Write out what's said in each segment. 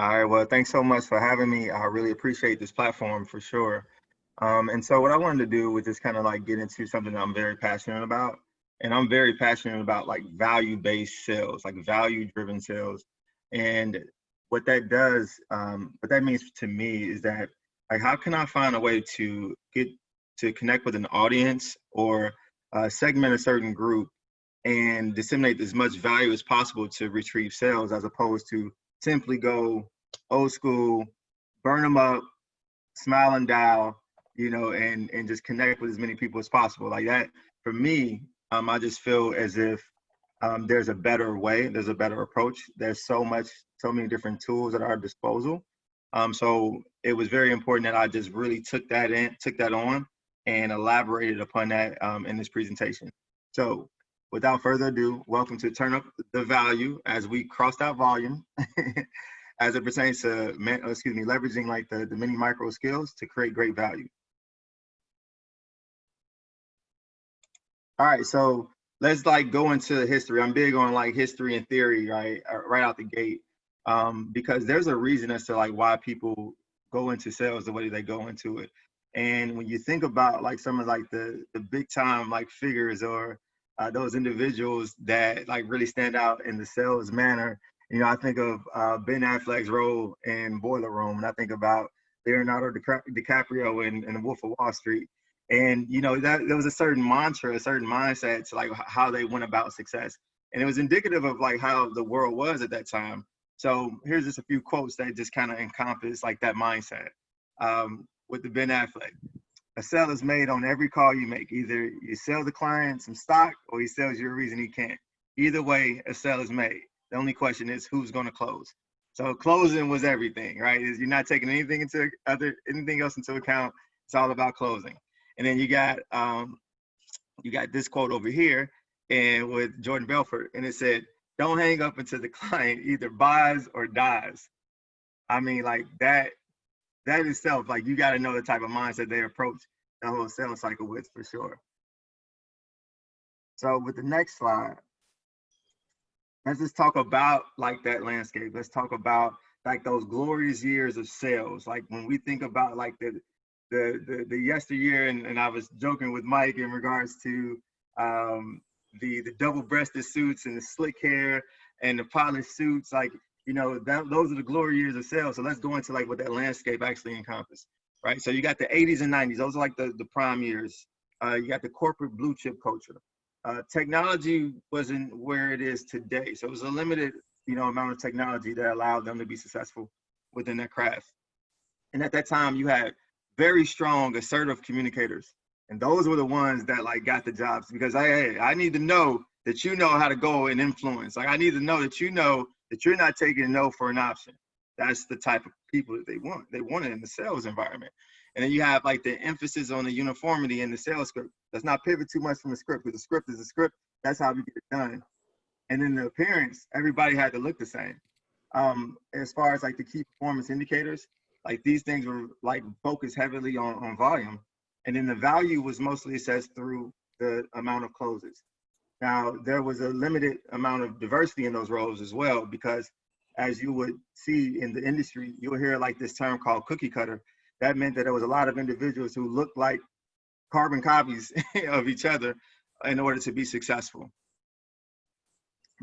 All right, well, thanks so much for having me. I really appreciate this platform for sure. And so what I wanted to do was just kind of like get into something that I'm very passionate about. And I'm very passionate about like value-based sales, like value-driven sales. And what that does, what that means to me is that like how can I find a way to get to connect with an audience or segment a certain group and disseminate as much value as possible to retrieve sales as opposed to simply go old school, burn them up, smile and dial, and just connect with as many people as possible. Like that, for me, I just feel as if there's a better way, there's a better approach. There's so many different tools at our disposal. So it was very important that I just really took that on, and elaborated upon that in this presentation. So without further ado, welcome to Turn Up the Value as we crossed out volume as it pertains to, leveraging like the mini micro skills to create great value. All right, so let's like go into history. I'm big on like history and theory, right out the gate, because there's a reason as to like why people go into sales the way they go into it. And when you think about like some of like the big time like figures or those individuals that like really stand out in the sales manner, I think of Ben Affleck's role in Boiler Room, and I think about Leonardo DiCaprio in The Wolf of Wall Street. And that there was a certain mantra, a certain mindset to like how they went about success, and it was indicative of like how the world was at that time. So here's just a few quotes that just kind of encompass like that mindset. With the Ben Affleck, a sale is made on every call you make. Either you sell the client some stock or he sells you a reason he can't. Either way, a sale is made. The only question is who's going to close. So closing was everything, right? You're not taking anything else into account. It's all about closing. And then you got this quote over here, and with Jordan Belfort, and it said, "Don't hang up until the client either buys or dies." I mean, like that itself, like you got to know the type of mindset they approach the whole sales cycle with for sure. So with the next slide, let's just talk about like that landscape. Let's talk about like those glorious years of sales. Like when we think about like the yesteryear, and I was joking with Mike in regards to the double-breasted suits and the slick hair and the polished suits, like those are the glory years of sales. So let's go into like what that landscape actually encompasses, right? So you got the 80s and 90s; those are like the prime years. You got the corporate blue chip culture. Technology wasn't where it is today, so it was a limited amount of technology that allowed them to be successful within their craft. And at that time, you had very strong, assertive communicators. And those were the ones that like got the jobs, because I need to know that you know how to go and influence. Like I need to know that you know that you're not taking no for an option. That's the type of people that they want. They want it in the sales environment. And then you have like the emphasis on the uniformity in the sales script. Let's not pivot too much from the script, because the script is a script. That's how we get it done. And then the appearance, everybody had to look the same. As far as like the key performance indicators, like these things were like focused heavily on volume. And then the value was mostly assessed through the amount of closes. Now, there was a limited amount of diversity in those roles as well, because as you would see in the industry, you'll hear like this term called cookie cutter. That meant that there was a lot of individuals who looked like carbon copies of each other in order to be successful.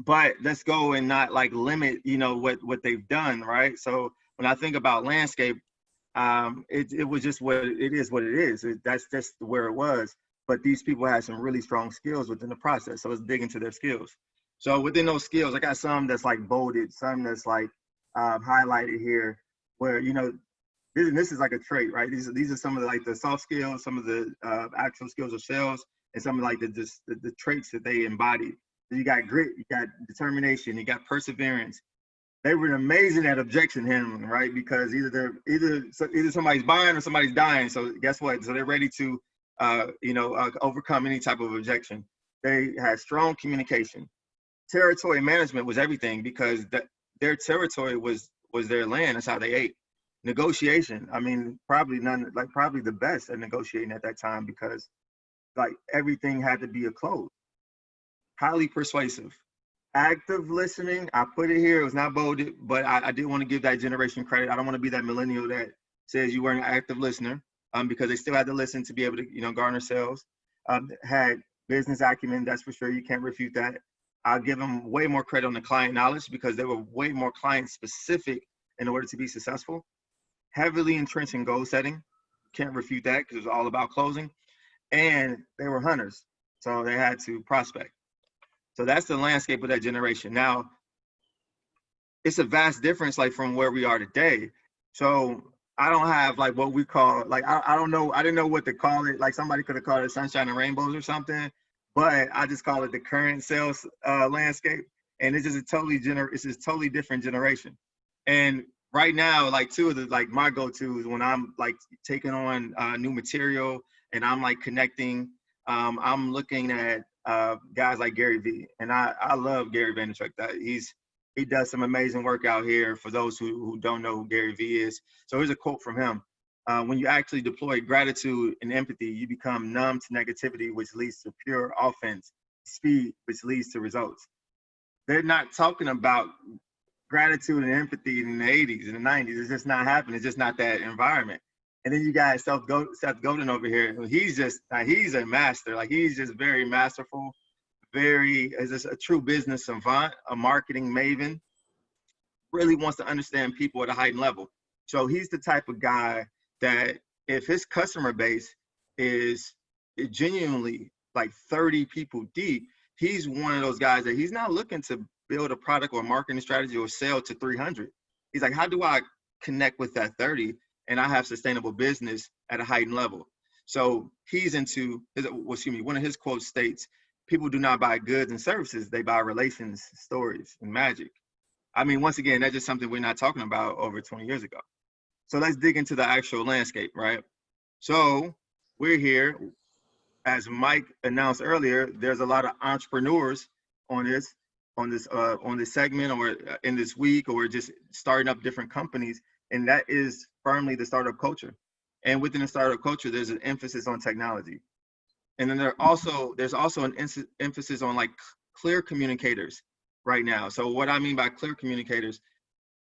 But let's go and not like limit, what they've done, right? So when I think about landscape, it was just what it is. That's just where it was. But these people had some really strong skills within the process. So let's dig into their skills. So within those skills, I got some that's like bolded, some that's like highlighted here, where this is like a trait, right? These are some of the, like the soft skills, some of the actual skills of sales, and some of like the traits that they embody. So you got grit, you got determination, you got perseverance. They were amazing at objection handling, right? Because either somebody's buying or somebody's dying. So guess what? So they're ready to overcome any type of objection. They had strong communication. Territory management was everything, because their territory was their land. That's how they ate. Negotiation, I mean, probably the best at negotiating at that time, because like everything had to be a close. Highly persuasive, Active listening, I put it here. It was not bolded, but I did want to give that generation credit. I don't want to be that millennial that says you weren't an active listener, because they still had to listen to be able to, garner sales. Had business acumen, that's for sure. You can't refute that. I'll give them way more credit on the client knowledge because they were way more client specific in order to be successful. Heavily entrenched in goal setting. Can't refute that because it was all about closing. And they were hunters, so they had to prospect. So that's the landscape of that generation. Now, it's a vast difference, like from where we are today. So I don't have like what we call, like, I don't know, I didn't know what to call it. Like somebody could have called it sunshine and rainbows or something, but I just call it the current sales landscape. And it's just it's just totally different generation. And right now, like two of the, like my go-tos when I'm like taking on new material and I'm like connecting, I'm looking at guys like Gary V. And I love Gary Vaynerchuk. He does some amazing work out here for those who don't know who Gary V is. So here's a quote from him. When you actually deploy gratitude and empathy, you become numb to negativity, which leads to pure offense, speed, which leads to results. They're not talking about gratitude and empathy in the 80s and the 90s. It's just not happening. It's just not that environment. And then you got Seth Godin over here. He's a master. Like he's just very masterful, is just a true business savant, a marketing maven, really wants to understand people at a heightened level. So he's the type of guy that if his customer base is genuinely like 30 people deep, he's one of those guys that he's not looking to build a product or a marketing strategy or sell to 300. He's like, how do I connect with that 30 and I have sustainable business at a heightened level? So he's into, one of his quotes states, people do not buy goods and services, they buy relations, stories, and magic. I mean, once again, that's just something we're not talking about over 20 years ago. So let's dig into the actual landscape, right? So we're here, as Mike announced earlier, there's a lot of entrepreneurs on this segment or in this week, or just starting up different companies. And that is firmly the startup culture. And within the startup culture, there's an emphasis on technology. And then there's also an emphasis on like clear communicators right now. So what I mean by clear communicators,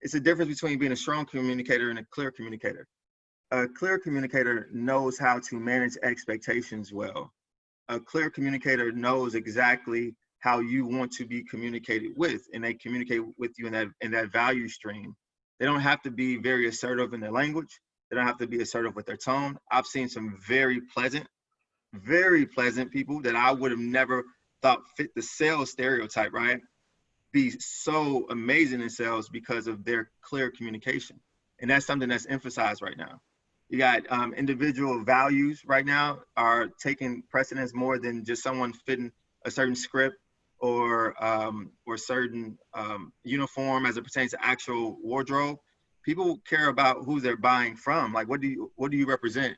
it's a difference between being a strong communicator and a clear communicator. A clear communicator knows how to manage expectations well. A clear communicator knows exactly how you want to be communicated with, and they communicate with you in that value stream. They don't have to be very assertive in their language. They don't have to be assertive with their tone. I've seen some very pleasant people that I would have never thought fit the sales stereotype, right? Be so amazing in sales because of their clear communication. And that's something that's emphasized right now. You got individual values right now are taking precedence more than just someone fitting a certain script or certain uniform as it pertains to actual wardrobe. People care about who they're buying from. Like, what do you represent?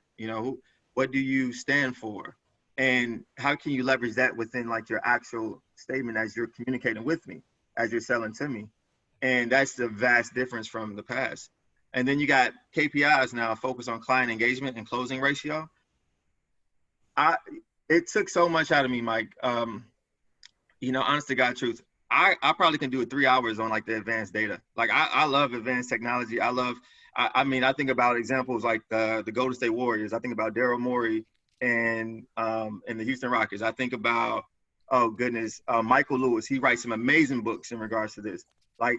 What do you stand for? And how can you leverage that within like your actual statement as you're communicating with me, as you're selling to me? And that's the vast difference from the past. And then you got KPIs now, focus on client engagement and closing ratio. It took so much out of me, Mike. Honest to God truth, I probably can do it 3 hours on like the advanced data. Like I love advanced technology. I think about examples like the Golden State Warriors. I think about Daryl Morey and the Houston Rockets. I think about, Michael Lewis. He writes some amazing books in regards to this. Like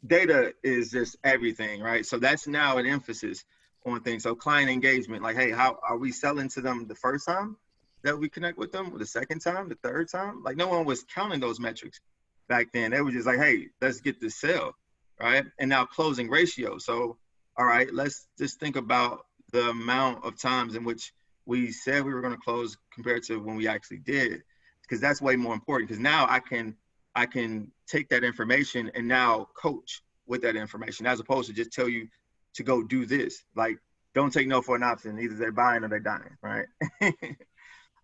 data is just everything, right? So that's now an emphasis on things. So client engagement, like, hey, how are we selling to them the first time that we connect with them, or the second time, the third time? Like no one was counting those metrics back then. They were just like, hey, let's get this sale, right? And now closing ratio. So, all right, let's just think about the amount of times in which we said we were going to close compared to when we actually did, because that's way more important. Because now I can take that information and now coach with that information, as opposed to just tell you to go do this. Like, don't take no for an option. Either they're buying or they're dying, right?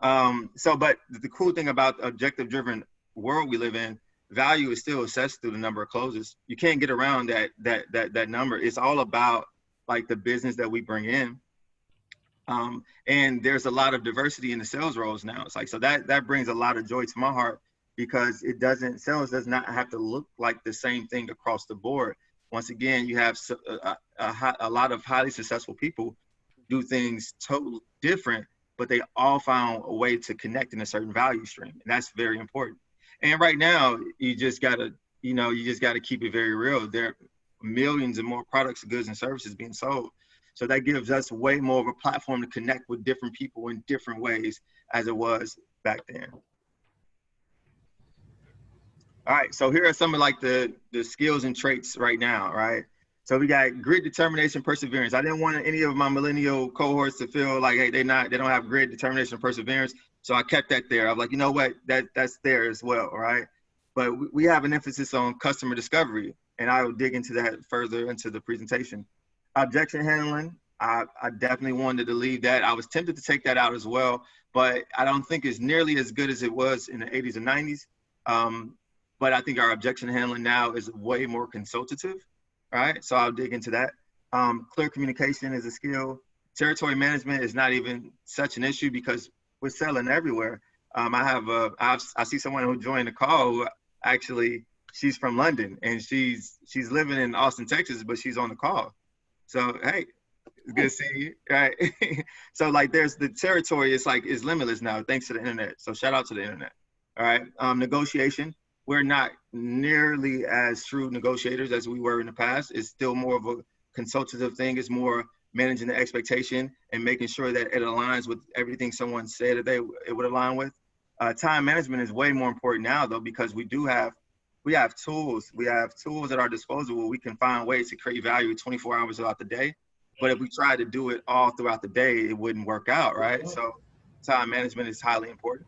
But the cool thing about the objective-driven world we live in, value is still assessed through the number of closes. You can't get around that number. It's all about like the business that we bring in. And there's a lot of diversity in the sales roles now. It's like, so that brings a lot of joy to my heart, because sales does not have to look like the same thing across the board. Once again, you have a lot of highly successful people who do things totally different, but they all found a way to connect in a certain value stream. And that's very important. And right now, you just gotta keep it very real. There are millions and more products, goods, and services being sold. So that gives us way more of a platform to connect with different people in different ways as it was back then. All right, so here are some of like the skills and traits right now, right? So we got grit, determination, perseverance. I didn't want any of my millennial cohorts to feel like, hey, they don't have grit, determination, perseverance. So I kept that there. I'm like, you know what, that's there as well, right? But we have an emphasis on customer discovery, and I will dig into that further into the presentation. Objection handling, I definitely wanted to leave that. I was tempted to take that out as well, but I don't think it's nearly as good as it was in the 80s and 90s. But I think our objection handling now is way more consultative, right? So I'll dig into that. Clear communication is a skill. Territory management is not even such an issue because we're selling everywhere. I see someone who joined the call who actually, she's from London and she's living in Austin, Texas, but she's on the call. So, hey, it's good to see you, right? So like there's the territory, it's limitless now thanks to the internet. So shout out to the internet, all right? Negotiation. We're not nearly as shrewd negotiators as we were in the past. It's still more of a consultative thing. It's more managing the expectation and making sure that it aligns with everything someone said that it would align with. Time management is way more important now though, because we have tools. We have tools at our disposal where we can find ways to create value 24 hours throughout the day. But if we try to do it all throughout the day, it wouldn't work out, right? So time management is highly important.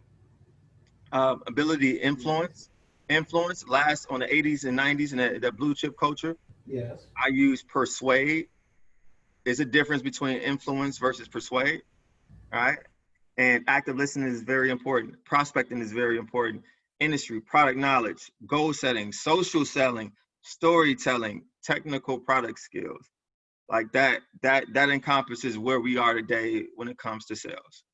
Ability to influence lasts on the 80s and 90s and the blue chip culture. Yes. I use persuade. There's a difference between influence versus persuade, right? And active listening is very important. Prospecting is very important. Industry, product knowledge, goal setting, social selling, storytelling, technical product skills. Like that encompasses where we are today when it comes to sales,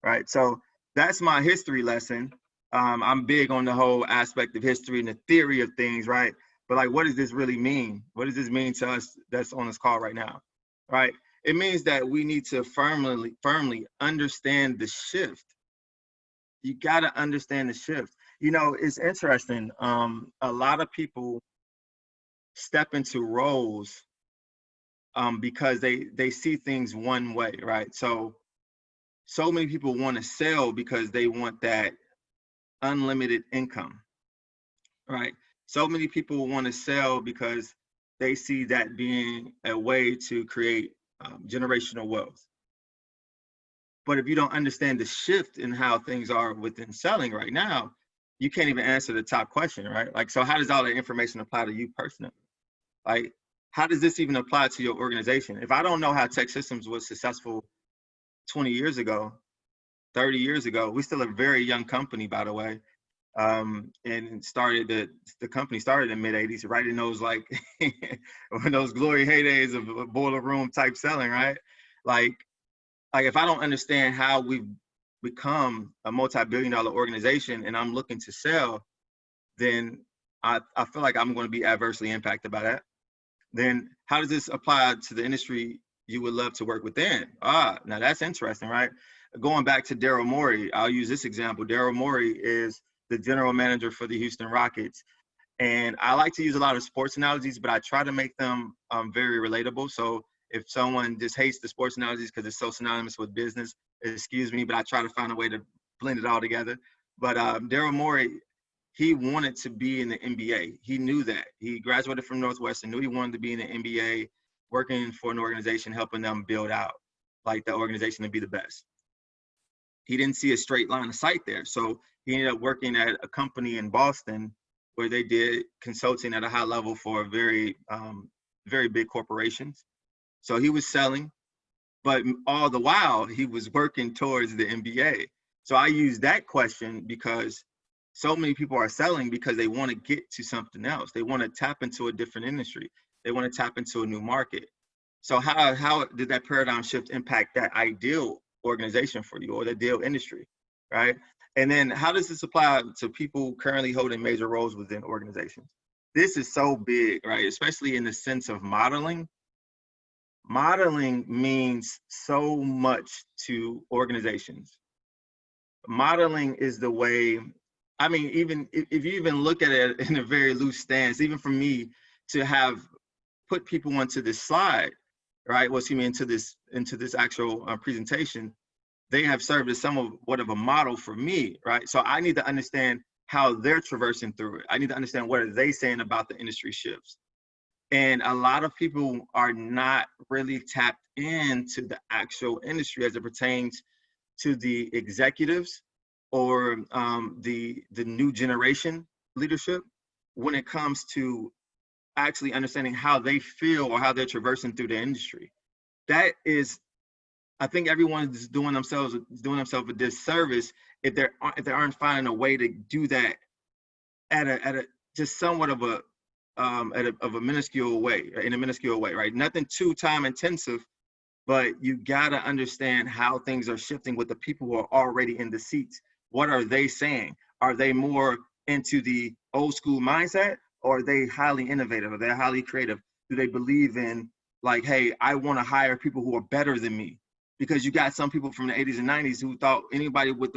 right? So that's my history lesson. I'm big on the whole aspect of history and the theory of things, right? But like, what does this really mean? What does this mean to us that's on this call right now, right? It means that we need to firmly understand the shift. You got to understand the shift. You know, it's interesting. A lot of people step into roles because they see things one way, right? So many people want to sell because they want that unlimited income, right? So many people want to sell because they see that being a way to create generational wealth. But if you don't understand the shift in how things are within selling right now, you can't even answer the top question, right? Like, so how does all that information apply to you personally? Like, how does this even apply to your organization? If I don't know how TEKsystems was successful 20 years ago, 30 years ago, we're still a very young company, by the way. And the company started in mid 80s, right in those like those glory heydays of boiler room type selling, right? Like if I don't understand how we've become a multi-billion-dollar organization and I'm looking to sell, then I feel like I'm going to be adversely impacted by that. Then how does this apply to the industry you would love to work within? Now that's interesting, right? Going back to Daryl Morey, I'll use this example. Daryl Morey is the general manager for the Houston Rockets. And I like to use a lot of sports analogies, but I try to make them very relatable. So if someone just hates the sports analogies because it's so synonymous with business, excuse me, but I try to find a way to blend it all together. But Daryl Morey, he wanted to be in the NBA. He knew that. He graduated from Northwestern, knew he wanted to be in the NBA, working for an organization, helping them build out like the organization to be the best. He didn't see a straight line of sight there. So he ended up working at a company in Boston where they did consulting at a high level for very, very big corporations. So he was selling, but all the while he was working towards the NBA. So I use that question because so many people are selling because they want to get to something else. They want to tap into a different industry. They want to tap into a new market. So how did that paradigm shift impact that ideal organization for you or the ideal industry, right? And then how does this apply to people currently holding major roles within organizations? This is so big, right? Especially in the sense of modeling. Modeling means so much to organizations. Modeling is the way, I mean, even if you even look at it in a very loose stance, even for me to have put people onto this slide, right? Well, excuse me, into this actual presentation, they have served as somewhat of a model for me, right? So I need to understand how they're traversing through it. I need to understand what are they saying about the industry shifts. And a lot of people are not really tapped into the actual industry as it pertains to the executives or the new generation leadership when it comes to actually understanding how they feel or how they're traversing through the industry. That is, I think everyone is doing themselves a disservice if they aren't finding a way to do that at a just somewhat of a minuscule way, in a minuscule way, right? Nothing too time intensive, but you gotta understand how things are shifting with the people who are already in the seats. What are they saying? Are they more into the old school mindset, or are they highly innovative? Are they highly creative? Do they believe in, like, hey, I want to hire people who are better than me? Because you got some people from the 80s and 90s who thought anybody with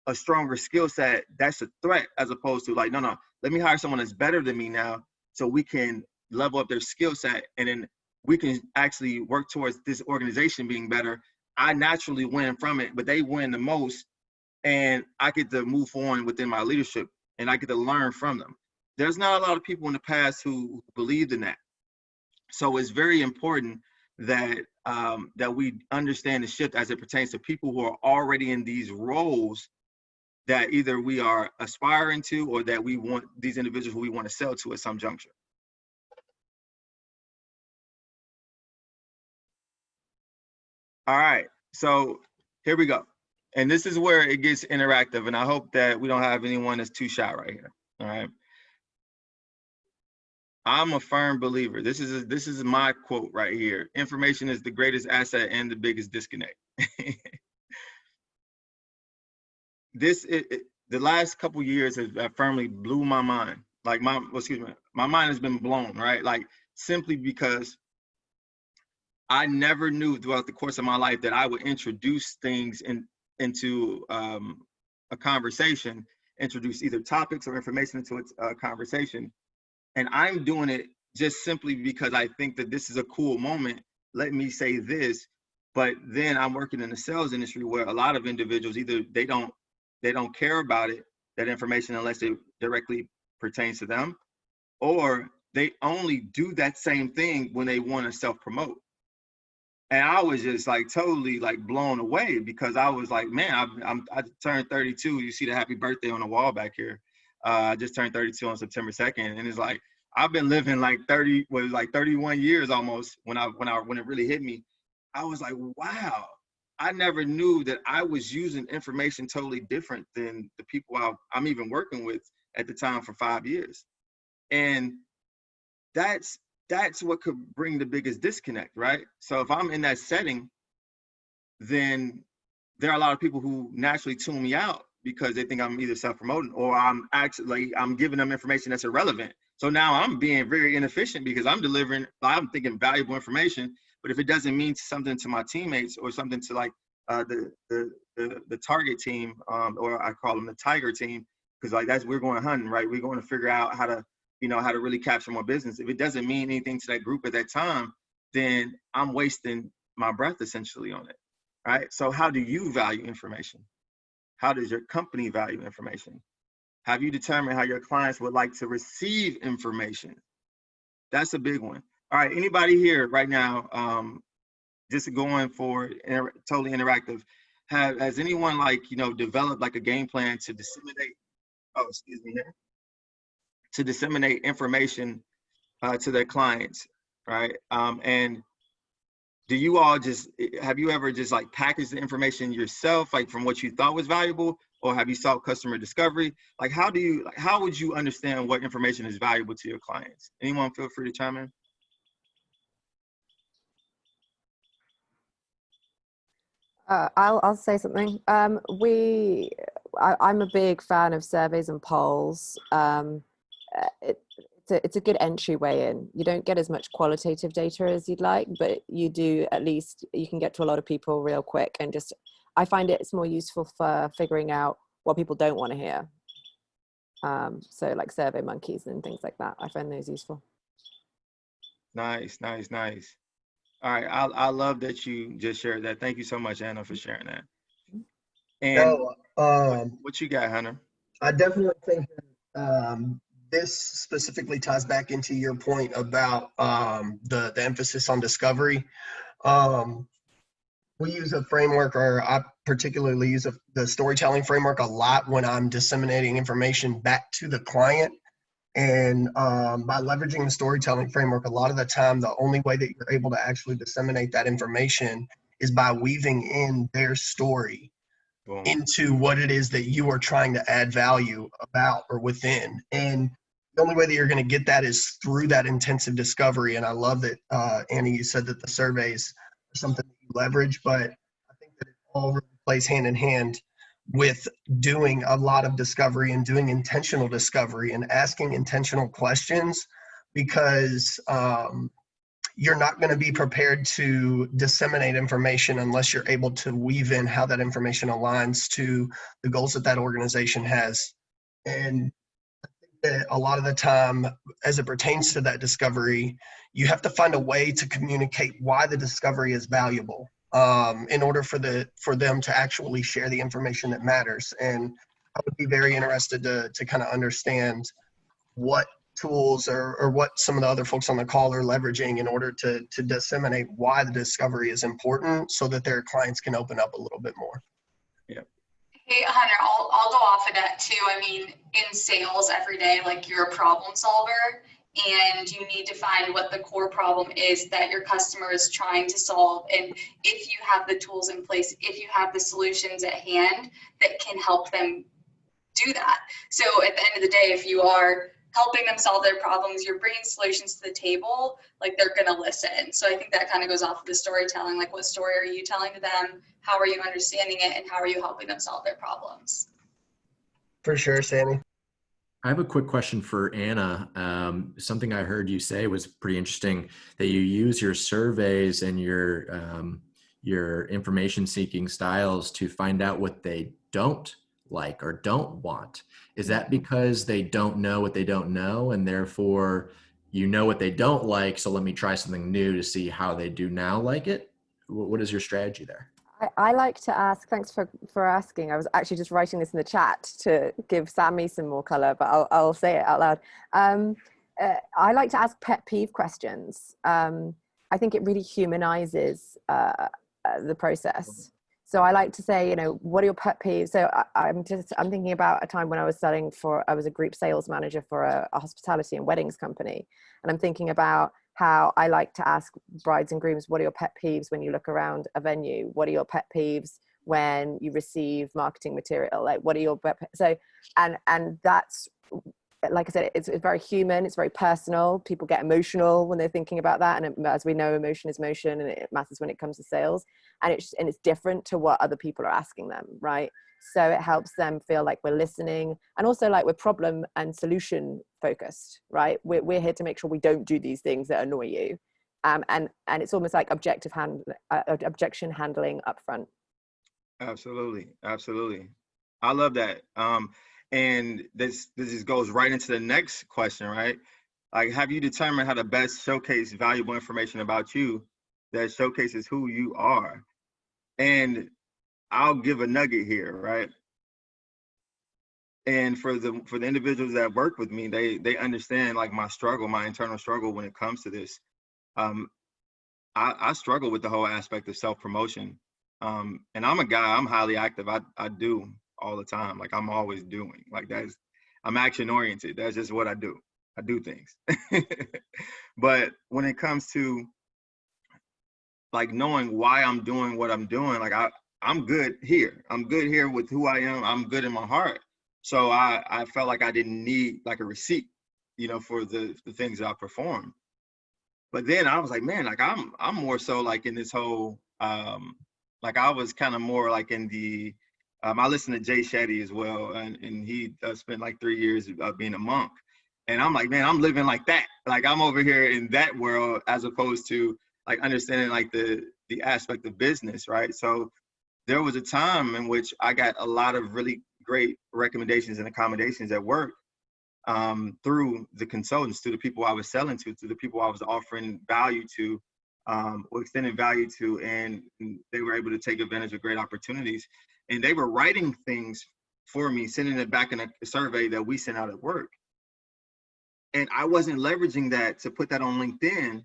a stronger skill set, that's a threat, as opposed to like, no, let me hire someone that's better than me now so we can level up their skill set, and then we can actually work towards this organization being better. I naturally win from it, but they win the most, and I get to move on within my leadership, and I get to learn from them. There's not a lot of people in the past who believed in that. So it's very important that that we understand the shift as it pertains to people who are already in these roles that either we are aspiring to or that we want, these individuals who we want to sell to at some juncture. All right, so here we go. And this is where it gets interactive, and I hope that we don't have anyone that's too shy right here. All right. I'm a firm believer. This is my quote right here. Information is the greatest asset and the biggest disconnect. The last couple years have firmly blew my mind. Like my mind has been blown, right? Like simply because I never knew throughout the course of my life that I would introduce things into a conversation, introduce either topics or information into a conversation. And I'm doing it just simply because I think that this is a cool moment. Let me say this. But then I'm working in the sales industry where a lot of individuals, either they don't care about it, that information, unless it directly pertains to them, or they only do that same thing when they want to self-promote. And I was just like totally like blown away, because I was like, man, I turned 32. You see the happy birthday on the wall back here. I just turned 32 on September 2nd, and it's like I've been living like 31 years almost when it really hit me. I was like, wow, I never knew that I was using information totally different than the people I'm even working with at the time for 5 years. And that's what could bring the biggest disconnect, right? So if I'm in that setting, then there are a lot of people who naturally tune me out because they think I'm either self-promoting or I'm giving them information that's irrelevant. So now I'm being very inefficient because I'm thinking valuable information, but if it doesn't mean something to my teammates or something to like the target team, or I call them the tiger team, because like we're going hunting, right? We're going to figure out how to really capture more business. If it doesn't mean anything to that group at that time, then I'm wasting my breath essentially on it, right? So how do you value information? How does your company value information? Have you determined how your clients would like to receive information? That's a big one. All right, anybody here right now, just going for totally interactive, has anyone developed like a game plan to disseminate, to disseminate information to their clients, right? And do you all have you ever just like packaged the information yourself, like from what you thought was valuable, or have you sought customer discovery? Like how would you understand what information is valuable to your clients? Anyone feel free to chime in? I'll say something. I'm a big fan of surveys and polls. It's a good entryway in. You don't get as much qualitative data as you'd like, but you do, at least you can get to a lot of people real quick. And just, I find it's more useful for figuring out what people don't want to hear. So like Survey Monkeys and things like that, I find those useful. Nice, nice, nice. All right, I love that you just shared that. Thank you so much, Anna, for sharing that. And what you got, Hunter? I definitely think this specifically ties back into your point about the emphasis on discovery. We use a framework, or I particularly use the storytelling framework a lot when I'm disseminating information back to the client. And by leveraging the storytelling framework, a lot of the time, the only way that you're able to actually disseminate that information is by weaving in their story into what it is that you are trying to add value about or within. And the only way that you're going to get that is through that intensive discovery. And I love that, Annie, you said that the surveys are something that you leverage, but I think that it all really plays hand in hand with doing a lot of discovery and doing intentional discovery and asking intentional questions, because you're not going to be prepared to disseminate information unless you're able to weave in how that information aligns to the goals that that organization has. And I think that a lot of the time, as it pertains to that discovery, you have to find a way to communicate why the discovery is valuable, in order for them to actually share the information that matters. And I would be very interested to kind of understand what tools or what some of the other folks on the call are leveraging in order to disseminate why the discovery is important, so that their clients can open up a little bit more. Yeah. Hey, Hunter, I'll go off of that too. I mean, in sales every day, like, you're a problem solver, and you need to find what the core problem is that your customer is trying to solve. And if you have the tools in place, if you have the solutions at hand that can help them do that. So at the end of the day, if you are helping them solve their problems, you're bringing solutions to the table, like, they're going to listen. So I think that kind of goes off of the storytelling. Like, what story are you telling to them? How are you understanding it? And how are you helping them solve their problems? For sure, Sammy. I have a quick question for Anna. Something I heard you say was pretty interesting, that you use your surveys and your information seeking styles to find out what they don't like or don't want. Is that because they don't know what they don't know, and therefore you know what they don't like, so let me try something new to see how they do now like it? What is your strategy there? I like to ask, thanks for asking. I was actually just writing this in the chat to give Sammy some more color, but I'll say it out loud. I like to ask pet peeve questions. I think it really humanizes the process. So I like to say, you know, what are your pet peeves? So I'm thinking about a time when I was I was a group sales manager for a hospitality and weddings company. And I'm thinking about how I like to ask brides and grooms, what are your pet peeves when you look around a venue? What are your pet peeves when you receive marketing material? Like, what are your pet peeves? So, and that's, like I said, it's very human, it's very personal. People get emotional when they're thinking about that. And as we know, emotion is motion, and it matters when it comes to sales. And it's different to what other people are asking them, right? So it helps them feel like we're listening, and also like we're problem and solution focused, right? We're here to make sure we don't do these things that annoy you. And it's almost like objection handling up front. Absolutely. Absolutely. I love that. And this just goes right into the next question, right? Like, have you determined how to best showcase valuable information about you that showcases who you are? And I'll give a nugget here, right? And for the individuals that work with me, they understand like my struggle, my internal struggle when it comes to this. I struggle with the whole aspect of self-promotion. And I'm a guy, I'm highly active. I do all the time. Like, I'm always doing, like, I'm action oriented. That's just what I do. I do things. But when it comes to like knowing why I'm doing what I'm doing, like I'm good here. I'm good here with who I am. I'm good in my heart. So I felt like I didn't need like a receipt, you know, for the things that I performed. But then I was like, man, like I'm more so like in this whole, like I was kind of more like in the I listen to Jay Shetty as well, and he spent like 3 years being a monk. And I'm like, man, I'm living like that. Like I'm over here in that world as opposed to like understanding like the aspect of business, right? So there was a time in which I got a lot of really great recommendations and accommodations at work through the consultants, to the people I was selling to the people I was offering value to, or extending value to, and they were able to take advantage of great opportunities. And they were writing things for me, sending it back in a survey that we sent out at work. And I wasn't leveraging that to put that on LinkedIn,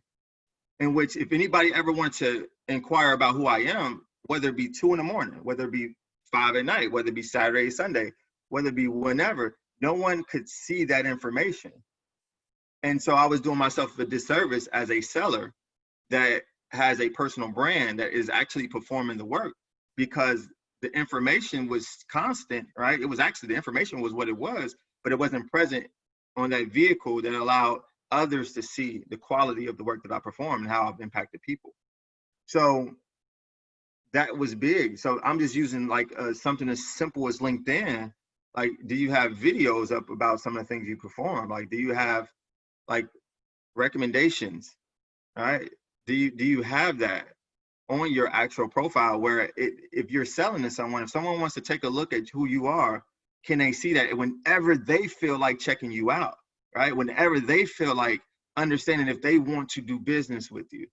in which if anybody ever wanted to inquire about who I am, whether it be 2 in the morning, whether it be 5 at night, whether it be Saturday, Sunday, whether it be whenever, no one could see that information. And so I was doing myself a disservice as a seller that has a personal brand that is actually performing the work, because the information was constant, right? It was actually, the information was what it was, but it wasn't present on that vehicle that allowed others to see the quality of the work that I perform and how I've impacted people. So that was big. So I'm just using like something as simple as LinkedIn. Like, do you have videos up about some of the things you perform? Like, do you have like recommendations, right? Do you have that on your actual profile where if you're selling to someone, if someone wants to take a look at who you are, can they see that whenever they feel like checking you out, right? Whenever they feel like understanding if they want to do business with you.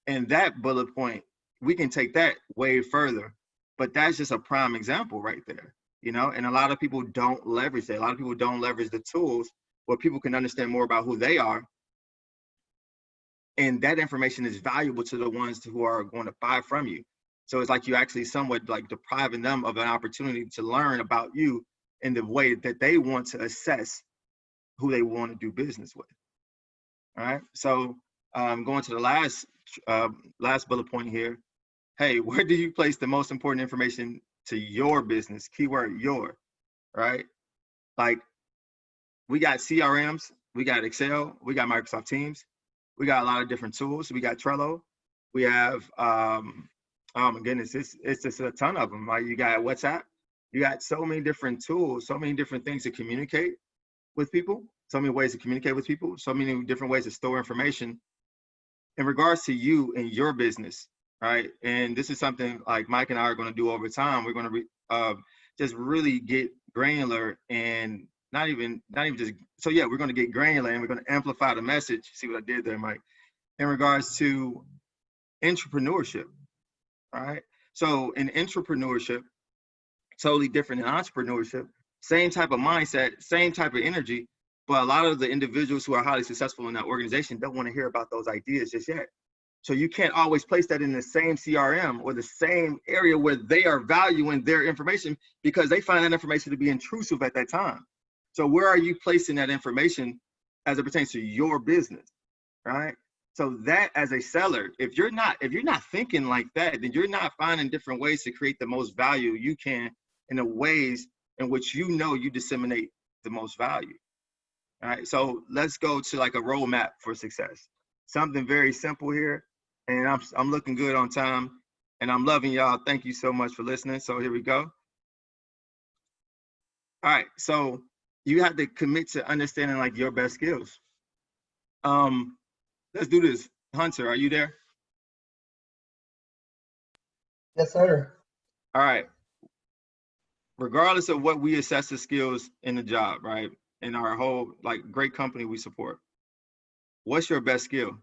And that bullet point, we can take that way further, but that's just a prime example right there, you know? And a lot of people don't leverage that. A lot of people don't leverage the tools where people can understand more about who they are. And that information is valuable to the ones who are going to buy from you. So it's like you actually somewhat like depriving them of an opportunity to learn about you in the way that they want to assess who they want to do business with. All right. So going to the last bullet point here. Hey, where do you place the most important information to your business? Keyword your, right? Like we got CRMs, we got Excel, we got Microsoft Teams, we got a lot of different tools. We got Trello. We have, oh my goodness, it's just a ton of them. Right? You got WhatsApp. You got so many different tools, so many different things to communicate with people, so many ways to communicate with people, so many different ways to store information in regards to you and your business, right? And this is something like Mike and I are going to do over time. We're going to just really get granular and not even just, so yeah, we're going to get granular and we're going to amplify the message. See what I did there, Mike? In regards to entrepreneurship, all right? So in entrepreneurship, totally different than entrepreneurship, same type of mindset, same type of energy, but a lot of the individuals who are highly successful in that organization don't want to hear about those ideas just yet. So you can't always place that in the same CRM or the same area where they are valuing their information because they find that information to be intrusive at that time. So where are you placing that information as it pertains to your business, right? So that as a seller, if you're not thinking like that, then you're not finding different ways to create the most value you can in the ways in which you know you disseminate the most value. All right, so let's go to like a roadmap for success. Something very simple here, and I'm looking good on time, and I'm loving y'all. Thank you so much for listening. So here we go. All right, so you have to commit to understanding like your best skills. Let's do this. Hunter, are you there? Yes, sir. All right. Regardless of what we assess as skills in the job, right? In our whole like great company we support, what's your best skill?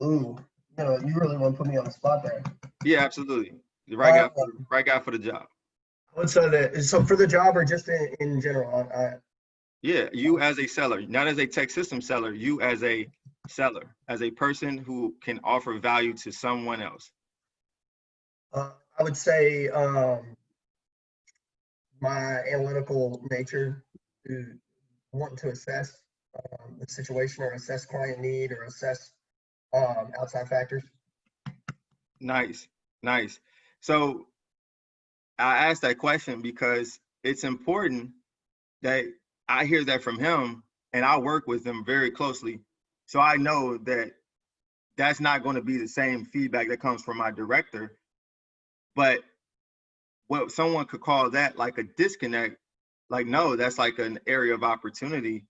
Ooh, you really want to put me on the spot there. Yeah, absolutely. The right guy for the job. So for the job or just in general? Yeah, you as a seller, not as a TEKsystems seller, you as a seller, as a person who can offer value to someone else. I would say my analytical nature, wanting to assess the situation or assess client need or assess outside factors. Nice. So I asked that question because it's important that I hear that from him, and I work with him very closely. So I know that that's not going to be the same feedback that comes from my director, but what someone could call that like a disconnect, like, no, that's like an area of opportunity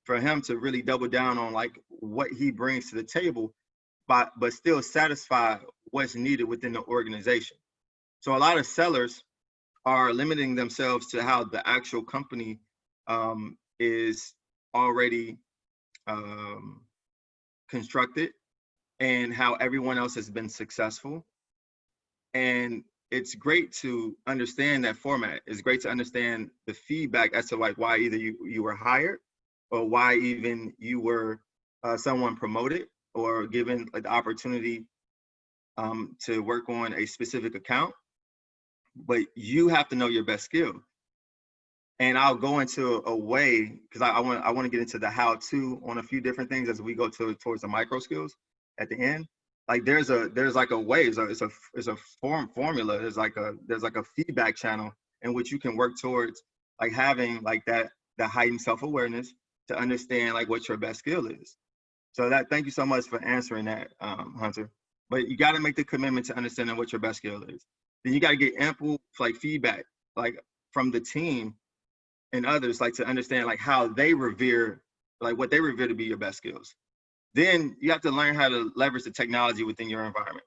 for him to really double down on like what he brings to the table, but still satisfy what's needed within the organization. So a lot of sellers are limiting themselves to how the actual company is already constructed and how everyone else has been successful. And it's great to understand that format. It's great to understand the feedback as to like why either you were hired or why even you were someone promoted or given like, the opportunity to work on a specific account. But you have to know your best skill. And I'll go into a way, because I want to get into the how-to on a few different things as we go towards the micro skills at the end. Like there's like a way, it's a formula. There's like a feedback channel in which you can work towards like having like that heightened self-awareness to understand like what your best skill is. So thank you so much for answering that, Hunter. But you got to make the commitment to understanding what your best skill is. Then you got to get ample like feedback like from the team and others, like to understand like how they revere, like what they revere to be your best skills. Then you have to learn how to leverage the technology within your environment,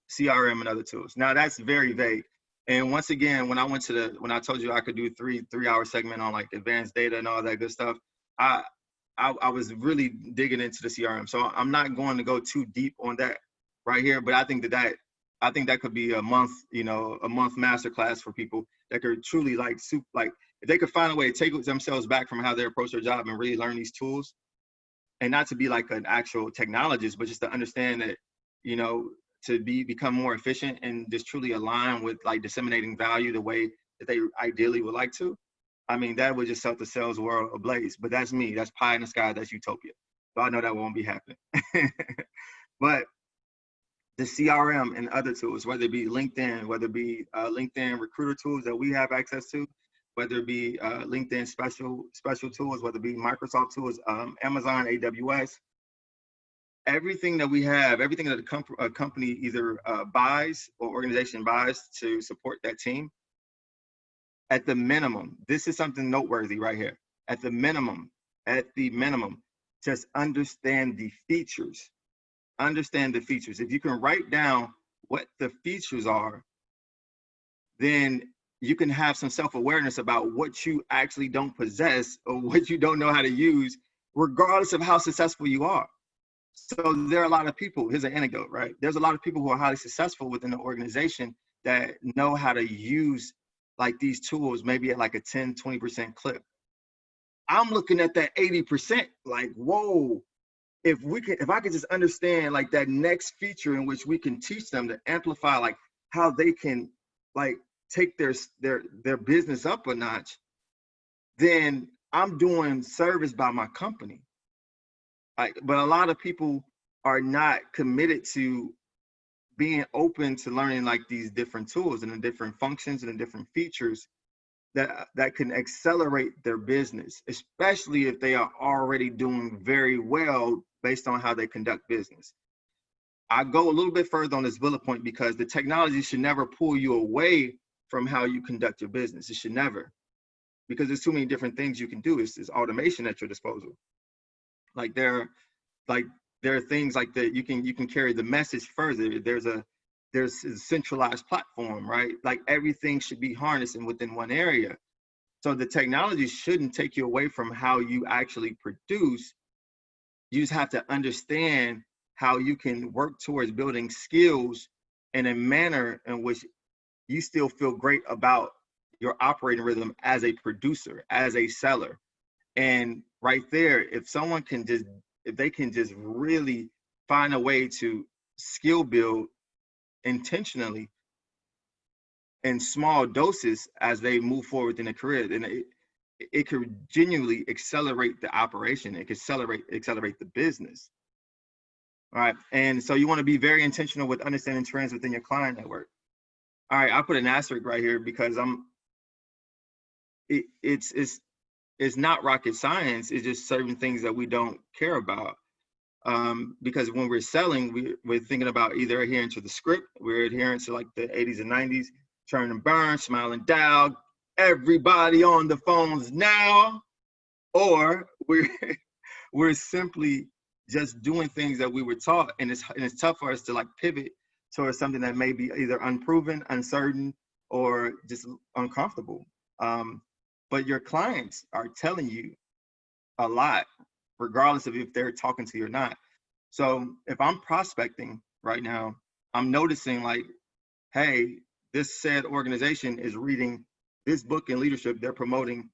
CRM and other tools. Now that's very vague. And once again, when I told you I could do three-hour segment on like advanced data and all that good stuff, I was really digging into the CRM. So I'm not going to go too deep on that right here, but I think that could be a month masterclass for people that could truly like if they could find a way to take themselves back from how they approach their job and really learn these tools, and not to be like an actual technologist, but just to understand that, to become more efficient and just truly align with like disseminating value the way that they ideally would like to. I mean, that would just set the sales world ablaze. But that's me. That's pie in the sky. That's utopia. So I know that won't be happening. But the CRM and other tools, whether it be LinkedIn, whether it be LinkedIn recruiter tools that we have access to, whether it be LinkedIn special tools, whether it be Microsoft tools, Amazon, AWS, everything that we have, everything that a company either buys or organization buys to support that team, at the minimum, this is something noteworthy right here. At the minimum, just understand the features. Understand the features. If you can write down what the features are, then you can have some self-awareness about what you actually don't possess or what you don't know how to use, regardless of how successful you are. So there are a lot of people, here's an anecdote, right? There's a lot of people who are highly successful within the organization that know how to use like these tools, maybe at like a 10, 20% clip. I'm looking at that 80%, like, whoa, if I could just understand like that next feature in which we can teach them to amplify, like how they can like take their business up a notch, then I'm doing service by my company. But a lot of people are not committed to being open to learning like these different tools and the different functions and the different features that can accelerate their business, especially if they are already doing very well based on how they conduct business. I go a little bit further on this bullet point because the technology should never pull you away from how you conduct your business. It should never, because there's too many different things you can do. It's automation at your disposal. Like there are things like that you can carry the message further. There's a centralized platform, right? Like everything should be harnessed within one area. So the technology shouldn't take you away from how you actually produce. You just have to understand how you can work towards building skills in a manner in which you still feel great about your operating rhythm as a producer, as a seller. And right there, if they can just really find a way to skill build intentionally in small doses as they move forward in a career, then it could genuinely accelerate the operation. It could accelerate the business. All right. And so you want to be very intentional with understanding trends within your client network. All right, I'll put an asterisk right here because it's not rocket science. It's just certain things that we don't care about. Because when we're selling, we're thinking about either adhering to the script, we're adhering to like the 80s and 90s, churn and burn, smile and dial, everybody on the phones now, or we're simply just doing things that we were taught, and it's tough for us to like pivot towards something that may be either unproven, uncertain, or just uncomfortable. But your clients are telling you a lot, regardless of if they're talking to you or not. So if I'm prospecting right now, I'm noticing like, hey, this said organization is reading this book in leadership. They're promoting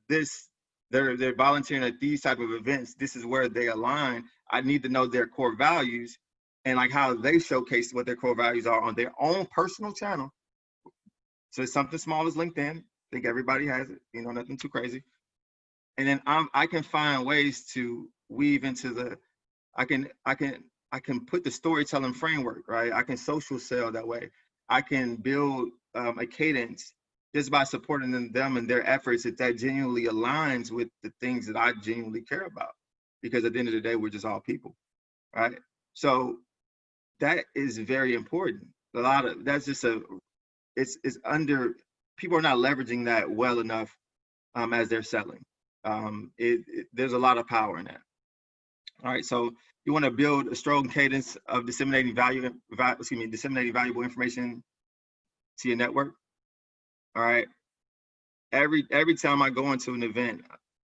this. They're volunteering at these type of events. This is where they align. I need to know their core values and like how they showcase what their core values are on their own personal channel. So it's something small as LinkedIn. I think everybody has it, you know, nothing too crazy. And then I can find ways to weave into the, I can put the storytelling framework, right? I can social sell that way. I can build a cadence just by supporting them and their efforts if that genuinely aligns with the things that I genuinely care about. Because at the end of the day, we're just all people, right? So that is very important. A lot of, that's just it's under, people are not leveraging that well enough as they're selling. There's a lot of power in that. All right, so you want to build a strong cadence of disseminating disseminating valuable information to your network. All right. Every time I go into an event,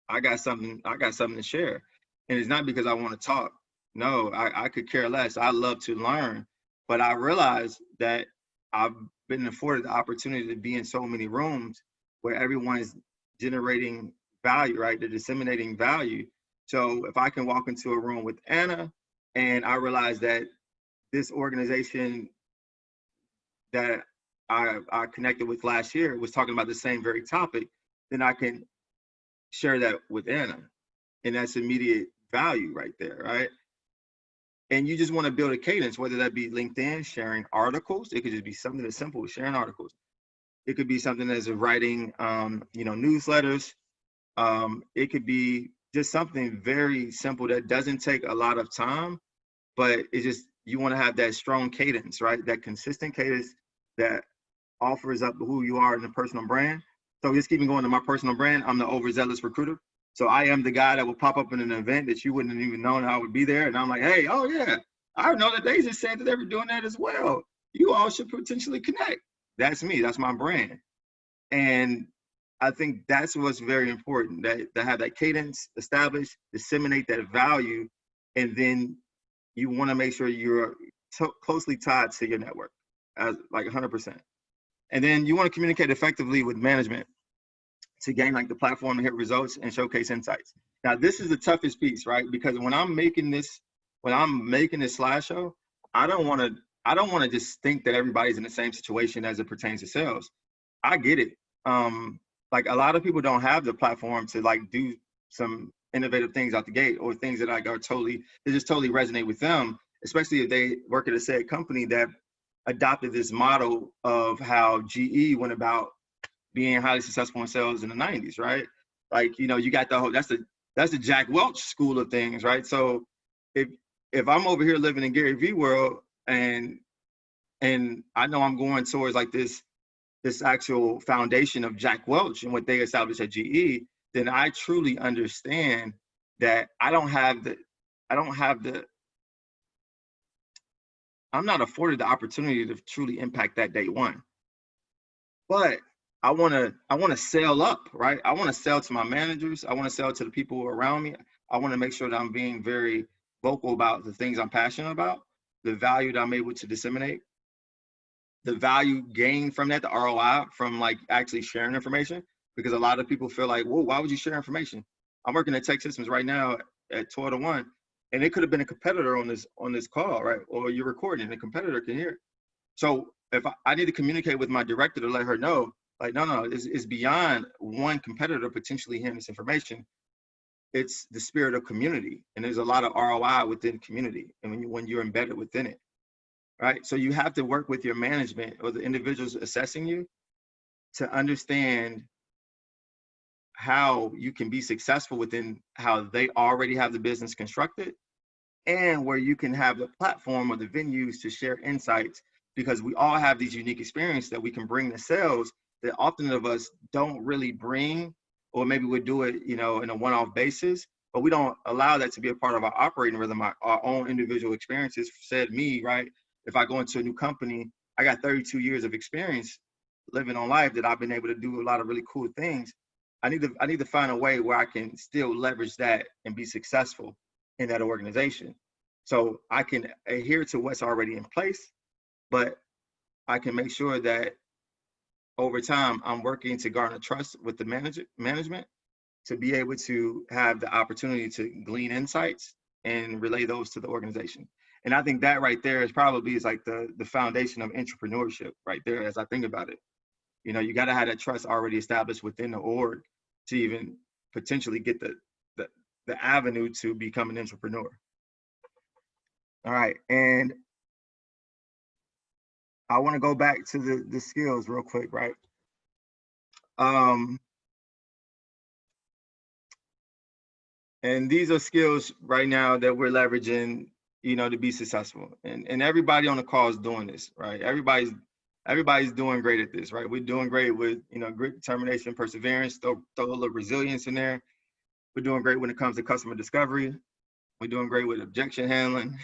I got something to share. And it's not because I want to talk. No, I could care less. I love to learn. But I realize that I've been afforded the opportunity to be in so many rooms where everyone is generating value, right? They're disseminating value. So if I can walk into a room with Anna and I realize that this organization that I connected with last year was talking about the same very topic, then I can share that with Anna. And that's immediate value right there, right? And you just want to build a cadence, whether that be LinkedIn, sharing articles. It could just be something as simple as sharing articles. It could be something as writing, newsletters. It could be just something very simple that doesn't take a lot of time, but it's just, you want to have that strong cadence, right? That consistent cadence that offers up who you are in the personal brand. So just keeping going to my personal brand, I'm the overzealous recruiter. So I am the guy that will pop up in an event that you wouldn't have even known I would be there. And I'm like, hey, oh yeah, I know that they just said that they were doing that as well. You all should potentially connect. That's me, that's my brand. And I think that's what's very important, that to have that cadence established, disseminate that value, and then you want to make sure you're closely tied to your network, as like 100%. And then you want to communicate effectively with management to gain like the platform to hit results and showcase insights. Now, this is the toughest piece, right? Because when I'm making this slideshow, I don't want to just think that everybody's in the same situation as it pertains to sales. I get it. Like a lot of people don't have the platform to like do some innovative things out the gate, or things that like are they just totally resonate with them, especially if they work at a said company that adopted this model of how GE went about being highly successful in sales in the 90s, right? Like, you got the whole, that's the Jack Welch school of things, right? So if I'm over here living in Gary Vee world and I know I'm going towards like this actual foundation of Jack Welch and what they established at GE, then I truly understand that I'm not afforded the opportunity to truly impact that day one. But I want to sell up, right? I want to sell to my managers. I want to sell to the people around me. I want to make sure that I'm being very vocal about the things I'm passionate about, the value that I'm able to disseminate, the value gained from that, the ROI from like actually sharing information. Because a lot of people feel like, whoa, why would you share information? I'm working at TEKsystems right now at 12 to 1, and it could have been a competitor on this call, right? Or you're recording and a competitor can hear it. So if I need to communicate with my director to let her know, like, no, it's beyond one competitor potentially hearing this information. It's the spirit of community, and there's a lot of ROI within community, and when you're embedded within it, right? So you have to work with your management or the individuals assessing you to understand how you can be successful within how they already have the business constructed, and where you can have the platform or the venues to share insights because we all have these unique experiences that we can bring to sales that often of us don't really bring, or maybe we do it, you know, in a one-off basis, but we don't allow that to be a part of our operating rhythm, our own individual experiences. Said me, right? If I go into a new company, I got 32 years of experience living on life that I've been able to do a lot of really cool things. I need to find a way where I can still leverage that and be successful in that organization. So I can adhere to what's already in place, but I can make sure that over time I'm working to garner trust with the management to be able to have the opportunity to glean insights and relay those to the organization. And I think that right there is probably like the foundation of entrepreneurship right there, as I think about it. You know, you got to have that trust already established within the org to even potentially get the avenue to become an entrepreneur. All right, and I want to go back to the skills real quick, right? And these are skills right now that we're leveraging, you know, to be successful. And everybody on the call is doing this, right? Everybody's doing great at this, right? We're doing great with, you know, grit, determination, perseverance, throw a little resilience in there. We're doing great when it comes to customer discovery. We're doing great with objection handling.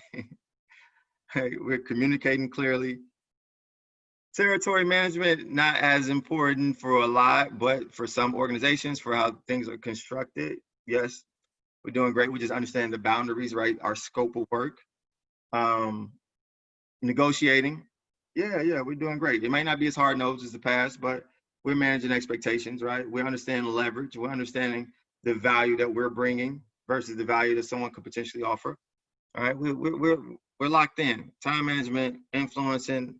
We're communicating clearly. Territory management, not as important for a lot, but for some organizations, for how things are constructed, yes, we're doing great. We just understand the boundaries, right? Our scope of work. Negotiating, yeah, we're doing great. It might not be as hard-nosed as the past, but we're managing expectations, right? We're understanding leverage. We're understanding the value that we're bringing versus the value that someone could potentially offer. All right, we're locked in. Time management, influencing,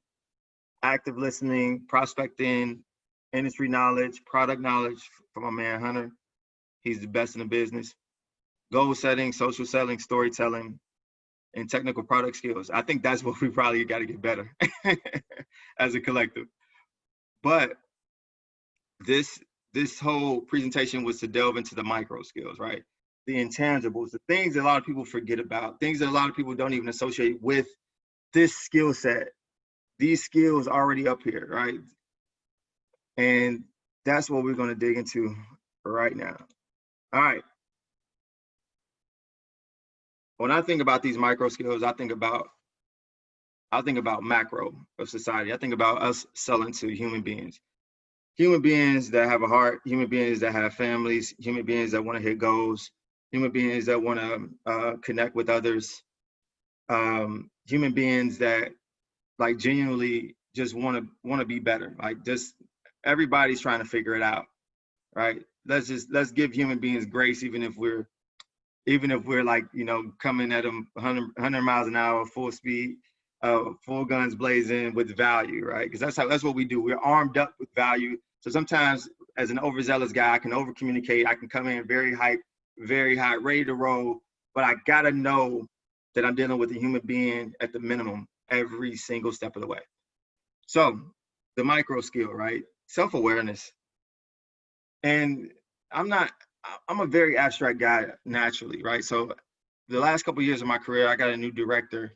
active listening, prospecting, industry knowledge, product knowledge from my man Hunter. He's the best in the business. Goal setting, social selling, storytelling, and technical product skills. I think that's what we probably got to get better as a collective. But this whole presentation was to delve into the micro skills, right? The intangibles, the things that a lot of people forget about, things that a lot of people don't even associate with this skill set. These skills already up here, right? And that's what we're going to dig into right now. All right. When I think about these micro skills, I think about macro of society. I think about us selling to human beings that have a heart, human beings that have families, human beings that want to hit goals, human beings that want to connect with others, human beings that like genuinely just want to be better. Like just everybody's trying to figure it out, right? Let's give human beings grace, even if we're like, you know, coming at them 100 miles an hour, full speed, full guns blazing with value, right? Because that's what we do. We're armed up with value. So sometimes as an overzealous guy, I can over communicate. I can come in very hype, very high, ready to roll, but I gotta know that I'm dealing with a human being at the minimum every single step of the way. So the micro skill, right? Self-awareness. And I'm a very abstract guy naturally, right? So the last couple of years of my career, I got a new director,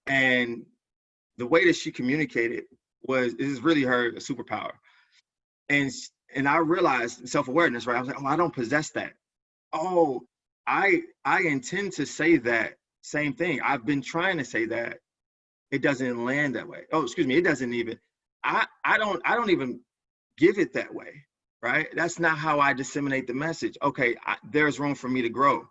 and the way that she communicated is really her superpower. And I realized self-awareness, right? I was like, oh, I don't possess that. Oh, I intend to say that same thing. I've been trying to say that. It doesn't land that way. Oh, excuse me. It doesn't even, I don't even give it that way, right? That's not how I disseminate the message. Okay, there's room for me to grow.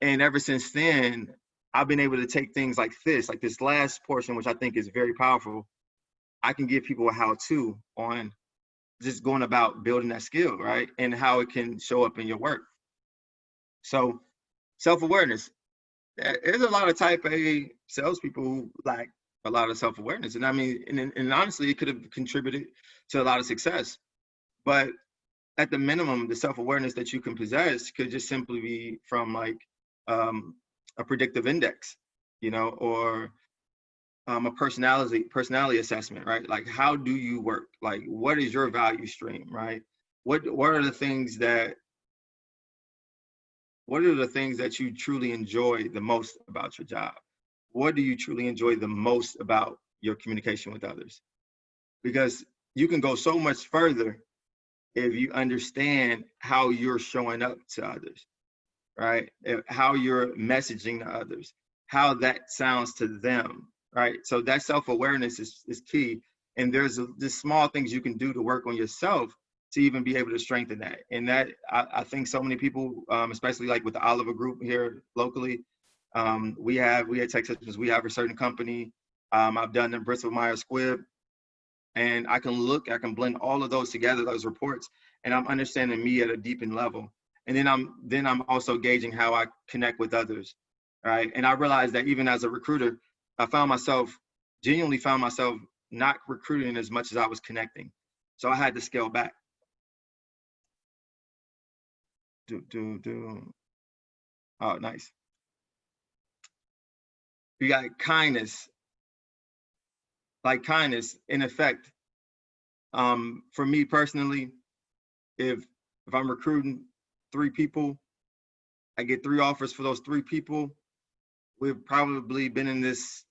And ever since then, I've been able to take things like this last portion, which I think is very powerful. I can give people a how-to on just going about building that skill, right? And how it can show up in your work. So self-awareness. There's a lot of type A salespeople who lack a lot of self-awareness. And I mean, and honestly, it could have contributed to a lot of success. But at the minimum, the self-awareness that you can possess could just simply be from like a predictive index, you know, or a personality assessment, right? Like, how do you work? Like, what is your value stream, right? What are the things that you truly enjoy the most about your job? What do you truly enjoy the most about your communication with others, because you can go so much further if you understand how you're showing up to others, right? How you're messaging to others, how that sounds to them, right? So that self-awareness is key. And there's just small things you can do to work on yourself to even be able to strengthen that. And that, I think so many people, especially like with the Oliver Group here locally, we at TEKsystems, we have a certain company. I've done the Bristol Myers Squibb, and I can blend all of those together, those reports, and I'm understanding me at a deepened level. And then I'm also gauging how I connect with others, right? And I realized that even as a recruiter, I genuinely found myself not recruiting as much as I was connecting. So I had to scale back. Oh, nice. You got kindness. Like kindness, in effect, for me personally, if I'm recruiting 3 people, I get 3 offers for those 3 people. We've probably been in this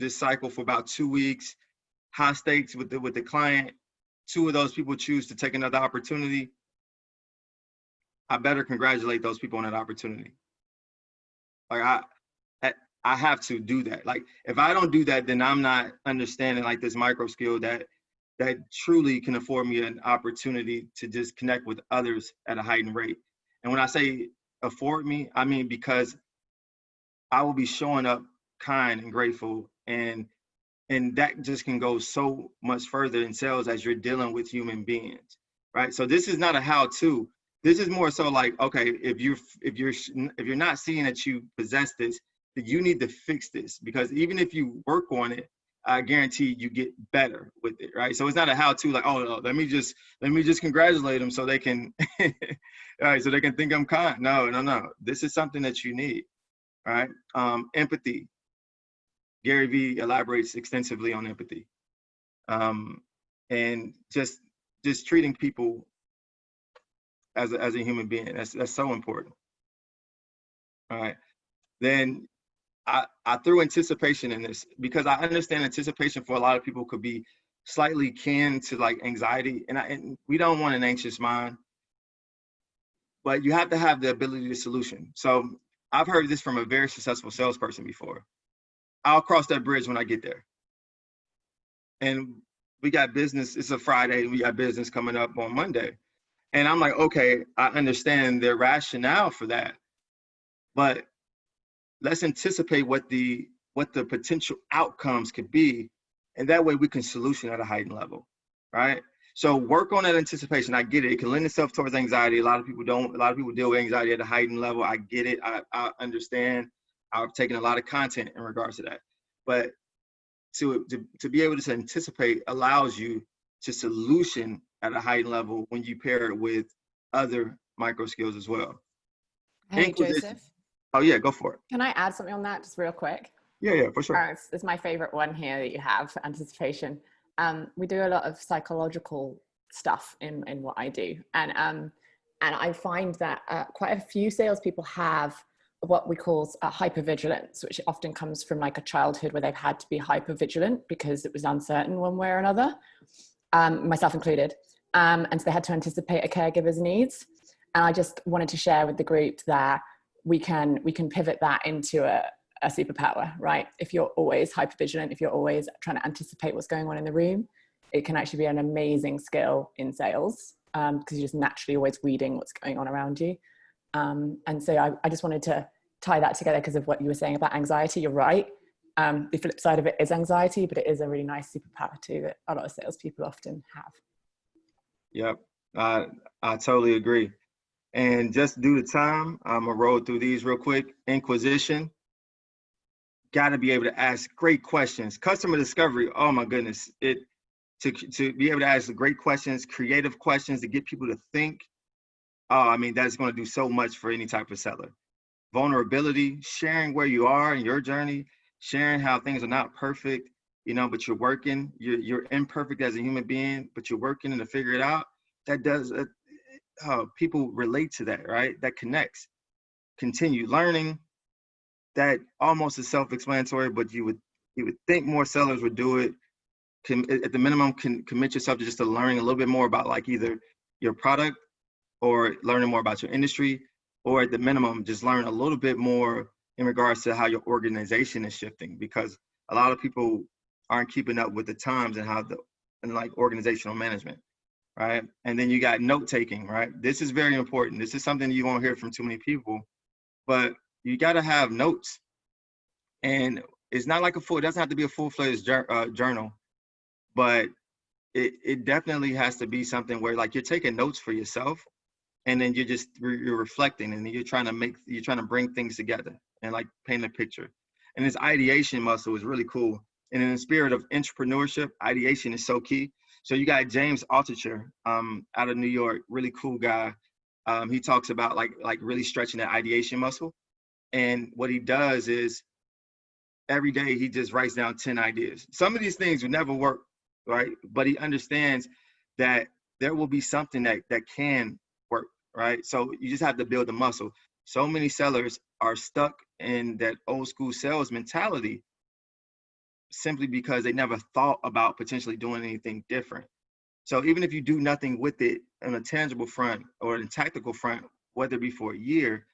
cycle for about 2 weeks. High stakes with the client. 2 of those people choose to take another opportunity. I better congratulate those people on that opportunity. Like I have to do that. Like if I don't do that, then I'm not understanding like this micro skill that truly can afford me an opportunity to just connect with others at a heightened rate. And when I say afford me, I mean because I will be showing up kind and grateful, and that just can go so much further in sales as you're dealing with human beings, right? So this is not a how-to. This is more so like, okay, if you're not seeing that you possess this, then you need to fix this, because even if you work on it, I guarantee you get better with it, right? So it's not a how-to like, oh, no, let me just congratulate them so they can, all right, so they can think I'm kind. No. This is something that you need, right? Empathy. Gary Vee elaborates extensively on empathy, and just treating people as a human being. That's so important. All right. Then I threw anticipation in this because I understand anticipation for a lot of people could be slightly kin to like anxiety, and we don't want an anxious mind, but you have to have the ability to solution. So I've heard this from a very successful salesperson before. I'll cross that bridge when I get there. And we got business, it's a Friday, we got business coming up on Monday. And I'm like, okay, I understand their rationale for that, but let's anticipate what the potential outcomes could be. And that way we can solution at a heightened level, right? So work on that anticipation. I get it. It can lend itself towards anxiety. A lot of people don't. A lot of people deal with anxiety at a heightened level. I get it. I understand. I've taken a lot of content in regards to that. But to be able to anticipate allows you to solution at a heightened level when you pair it with other micro skills as well. Hey, Joseph. Oh yeah, go for it. Can I add something on that just real quick? Yeah, for sure. It's my favorite one here that you have, anticipation. We do a lot of psychological stuff in what I do. And I find that quite a few salespeople have what we call hypervigilance, which often comes from like a childhood where they've had to be hypervigilant because it was uncertain one way or another, myself included. And so they had to anticipate a caregiver's needs. And I just wanted to share with the group that we can pivot that into a superpower, right? If you're always hypervigilant, if you're always trying to anticipate what's going on in the room, it can actually be an amazing skill in sales because you're just naturally always reading what's going on around you. And so I just wanted to tie that together because of what you were saying about anxiety. You're right. The flip side of it is anxiety, but it is a really nice superpower too that a lot of salespeople often have. Yep, I totally agree. And just due to time, I'm gonna roll through these real quick. Inquisition. Got to be able to ask great questions. Customer discovery. Oh my goodness, to be able to ask great questions, creative questions to get people to think. Oh, I mean, that's going to do so much for any type of seller. Vulnerability, sharing where you are in your journey, sharing how things are not perfect, but you're working. You're imperfect as a human being, but you're working to figure it out. That does. People relate to that, right? That connects. Continue learning. That almost is self-explanatory, but you would you would think more sellers would do it. At the minimum, can commit yourself to just to learning a little bit more about like either your product or learning more about your industry, or at the minimum, just learn a little bit more in regards to how your organization is shifting, because a lot of people aren't keeping up with the times and how and like organizational management, right? And then you got note taking, right? This is very important. This is something you won't hear from too many people, but you got to have notes. And it's not like it doesn't have to be a full-fledged journal, but it definitely has to be something where like you're taking notes for yourself, and then you're reflecting, and then you're trying to bring things together and like paint a picture. And this ideation muscle is really cool. And in the spirit of entrepreneurship, ideation is so key. So you got James Altucher out of New York, really cool guy. He talks about like really stretching that ideation muscle. And what he does is every day he just writes down 10 ideas. Some of these things would never work, right? But he understands that there will be something that can work, right? So you just have to build the muscle. So many sellers are stuck in that old school sales mentality simply because they never thought about potentially doing anything different. So even if you do nothing with it on a tangible front or a tactical front, whether it be for a year,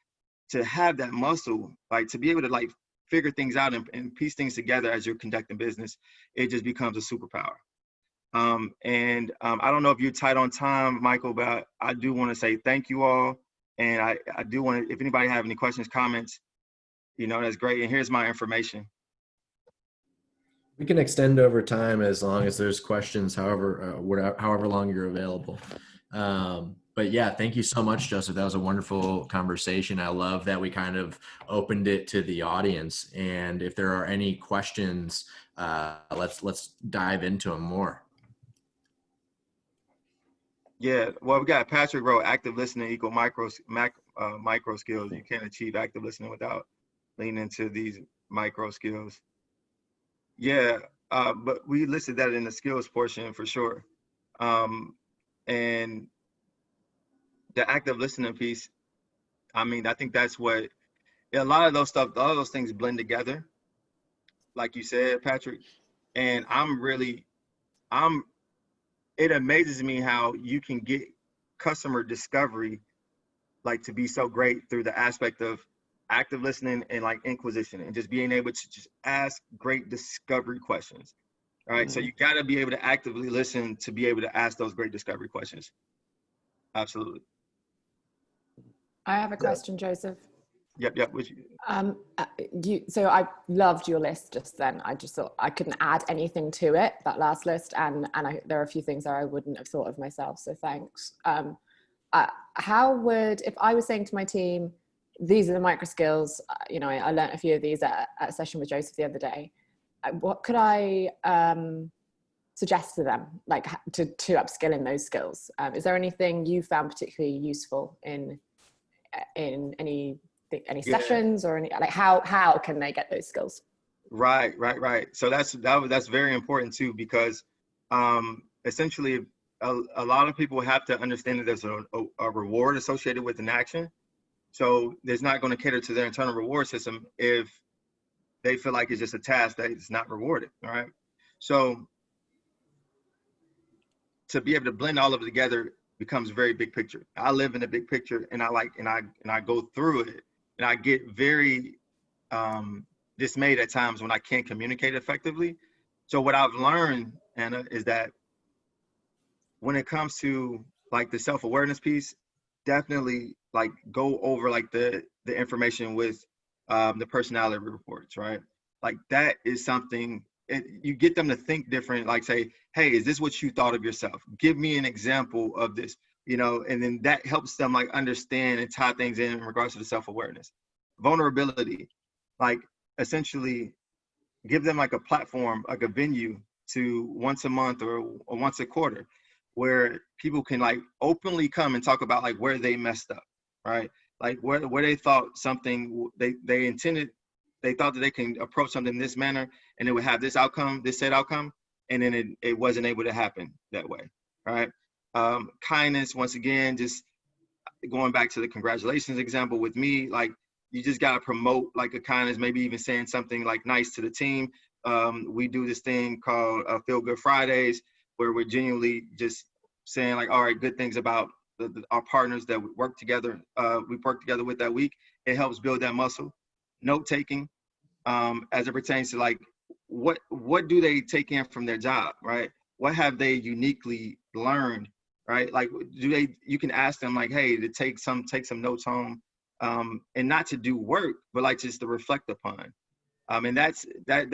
to have that muscle, like to be able to like figure things out and piece things together as you're conducting business, it just becomes a superpower. I don't know if you're tight on time, Michael, but I do want to say thank you all. And I do want to, if anybody have any questions, comments, that's great. And here's my information. We can extend over time as long as there's questions, however long you're available. But yeah, thank you so much, Joseph. That was a wonderful conversation. I love that we kind of opened it to the audience. And if there are any questions, let's dive into them more. Yeah, well, we got Patrick wrote, active listening equal micro skills. You can't achieve active listening without leaning into these micro skills. Yeah, but we listed that in the skills portion for sure. And the active listening piece, I mean, I think that's what, a lot of those things blend together, like you said, Patrick. And it amazes me how you can get customer discovery like to be so great through the aspect of active listening and like inquisition and just being able to just ask great discovery questions. All right. Mm-hmm. So you got to be able to actively listen to be able to ask those great discovery questions. Absolutely. I have a question, Joseph. Yep. So I loved your list just then. I just thought I couldn't add anything to it, that last list. And there are a few things that I wouldn't have thought of myself. So thanks. If I was saying to my team, these are the micro skills, I learned a few of these at a session with Joseph the other day. What could I suggest to them, like to upskill in those skills? Is there anything you found particularly useful in any sessions or any, like how can they get those skills? Right. So that's very important too, because essentially a lot of people have to understand that there's a reward associated with an action. So there's not going to cater to their internal reward system if they feel like it's just a task that is not rewarded. All right. So to be able to blend all of it together becomes very big picture. I live in the big picture, and I go through it, and I get very dismayed at times when I can't communicate effectively. So what I've learned, Anna, is that when it comes to like the self-awareness piece, definitely like go over like the information with the personality reports, right? Like that is something, you get them to think different, like say, hey, is this what you thought of yourself? Give me an example of this, and then that helps them like understand and tie things in regards to the self-awareness. Vulnerability, like essentially give them like a platform, like a venue to once a month or once a quarter, where people can like openly come and talk about like where they messed up, right? Like where they thought something they intended, they thought that they can approach something in this manner and it would have this outcome, this said outcome, and then it wasn't able to happen that way, right? Kindness, once again, just going back to the congratulations example with me, like you just got to promote like a kindness, maybe even saying something like nice to the team, we do this thing called Feel Good Fridays, where we're genuinely just saying like, all right, good things about our partners that we work together. We've worked together with that week. It helps build that muscle. Note taking, as it pertains to like, what do they take in from their job, right? What have they uniquely learned, right? Like, you can ask them like, hey, to take some notes home, and not to do work, but like just to reflect upon. And that's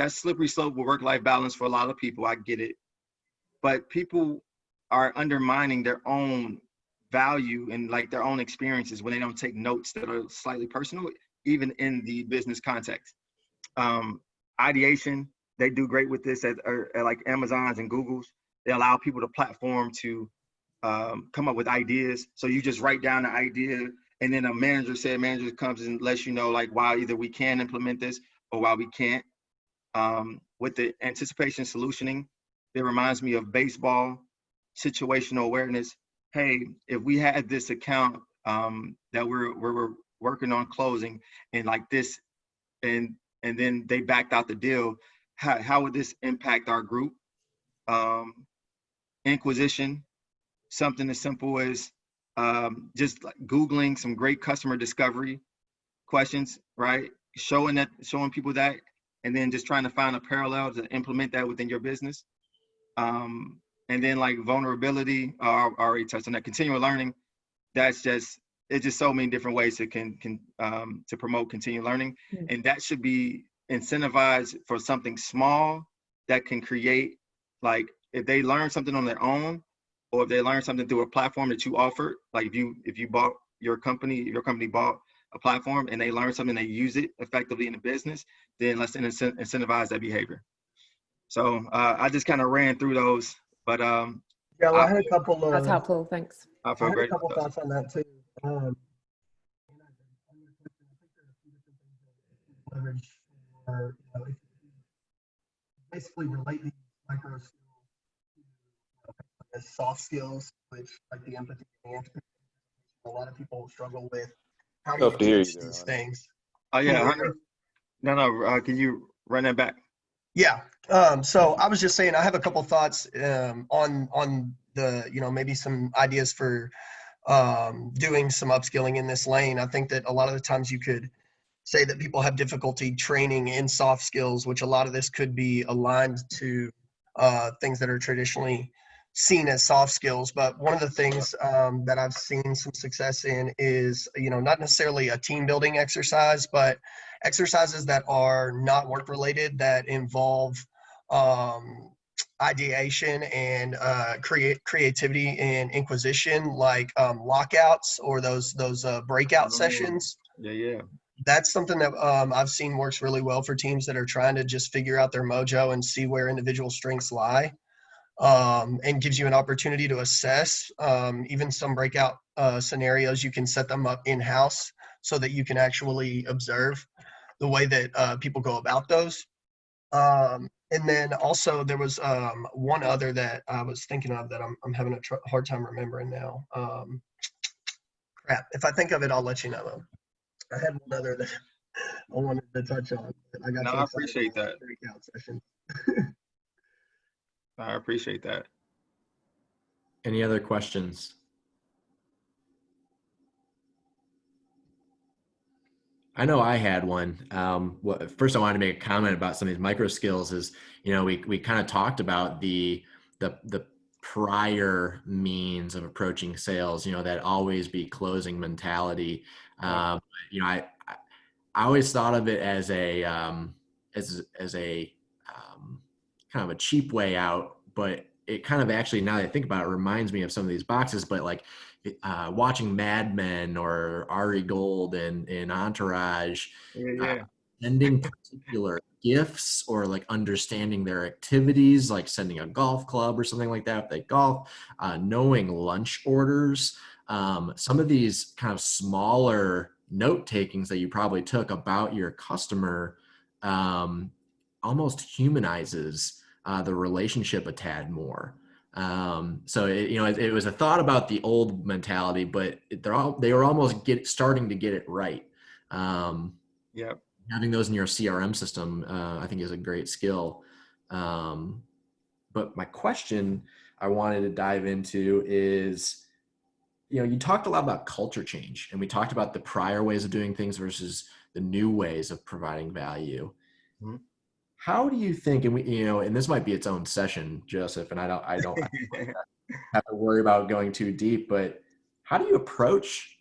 slippery slope with work-life balance for a lot of people. I get it, but people are undermining their own value and like their own experiences when they don't take notes that are slightly personal, even in the business context. Ideation, they do great with this at like Amazon's and Google's. They allow people to platform to come up with ideas. So you just write down the idea, and then a manager comes and lets you know like why either we can implement this or why we can't. With the anticipation solutioning, it reminds me of baseball, situational awareness. Hey, if we had this account that we're working on closing, and like this, and then they backed out the deal, how would this impact our group? Inquisition, something as simple as just like Googling some great customer discovery questions, right? Showing people that, and then just trying to find a parallel to implement that within your business. And then like vulnerability, I already touched on that. Continual learning, it's just so many different ways to promote continual learning. And that should be incentivized for something small that can create, like if they learn something on their own, or if they learn something through a platform that you offered, like if you bought your company bought a platform and they learn something, they use it effectively in the business, then let's incentivize that behavior. So I just kind of ran through those, but Yeah, well, I had a couple. That's helpful. Thanks. I had a couple thoughts on that too. Leverage for, basically relate these micro skills to as soft skills, which like the empathy and the expertise, a lot of people struggle with. How do you teach these things? Oh yeah, no. Can you run that back? Yeah. So I was just saying, I have a couple thoughts on the, maybe some ideas for doing some upskilling in this lane. I think that a lot of the times you could say that people have difficulty training in soft skills, which a lot of this could be aligned to things that are traditionally seen as soft skills. But one of the things that I've seen some success in is, not necessarily a team building exercise, but exercises that are not work related, that involve ideation and creativity and inquisition, like lockouts or those breakout sessions. Yeah. That's something that I've seen works really well for teams that are trying to just figure out their mojo and see where individual strengths lie, and gives you an opportunity to assess. Even some breakout scenarios, you can set them up in-house so that you can actually observe the way that people go about those. And then also there was one other that I was thinking of that I'm having a hard time remembering now. Crap. If I think of it, I'll let you know. I had one other that I wanted to touch on. I got I appreciate that. Breakout session. I appreciate that. Any other questions? I know I had one. First, I wanted to make a comment about some of these micro skills. Is we kind of talked about the prior means of approaching sales. That always be closing mentality. I always thought of it as a kind of a cheap way out, but it kind of actually, now that I think about it, reminds me of some of these boxes. But like watching Mad Men or Ari Gold and Entourage, sending particular gifts or like understanding their activities, like sending a golf club or something like that if they golf, knowing lunch orders, some of these kind of smaller note takings that you probably took about your customer almost humanizes the relationship a tad more. So it was a thought about the old mentality, but they were almost starting to get it right. Yeah. having those in your CRM system, I think is a great skill. But my question I wanted to dive into is, you talked a lot about culture change, and we talked about the prior ways of doing things versus the new ways of providing value. Mhm. How do you think, and and this might be its own session, Joseph, and I don't have to worry about going too deep, but how do you approach